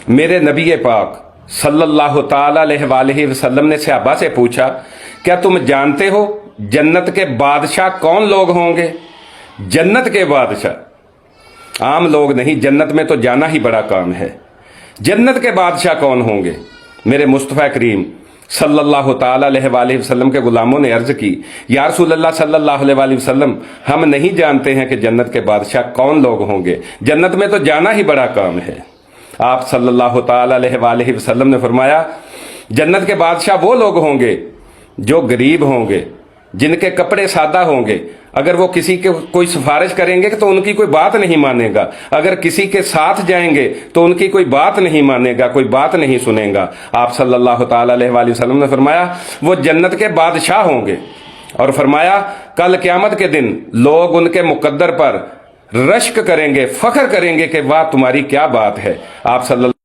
میرے نبی پاک صلی اللہ تعالی علیہ وآلہ وسلم نے صحابہ سے پوچھا، کیا تم جانتے ہو جنت کے بادشاہ کون لوگ ہوں گے؟ جنت کے بادشاہ عام لوگ نہیں، جنت میں تو جانا ہی بڑا کام ہے۔ جنت کے بادشاہ کون ہوں گے؟ میرے مصطفیٰ کریم صلی اللہ تعالی علیہ وآلہ وسلم کے غلاموں نے عرض کی، یا رسول اللہ صلی اللہ علیہ وآلہ وسلم، ہم نہیں جانتے ہیں کہ جنت کے بادشاہ کون لوگ ہوں گے، جنت میں تو جانا ہی بڑا کام ہے۔ آپ صلی اللہ تعالی علیہ وآلہ وسلم نے فرمایا، جنت کے بادشاہ وہ لوگ ہوں گے جو غریب ہوں گے، جن کے کپڑے سادہ ہوں گے، اگر وہ کسی کے کوئی سفارش کریں گے تو ان کی کوئی بات نہیں مانے گا، اگر کسی کے ساتھ جائیں گے تو ان کی کوئی بات نہیں مانے گا، کوئی بات نہیں سنے گا۔ آپ صلی اللہ تعالی علیہ وآلہ وسلم نے فرمایا وہ جنت کے بادشاہ ہوں گے، اور فرمایا کل قیامت کے دن لوگ ان کے مقدر پر رشک کریں گے، فخر کریں گے کہ واہ تمہاری کیا بات ہے۔ آپ صلی اللہ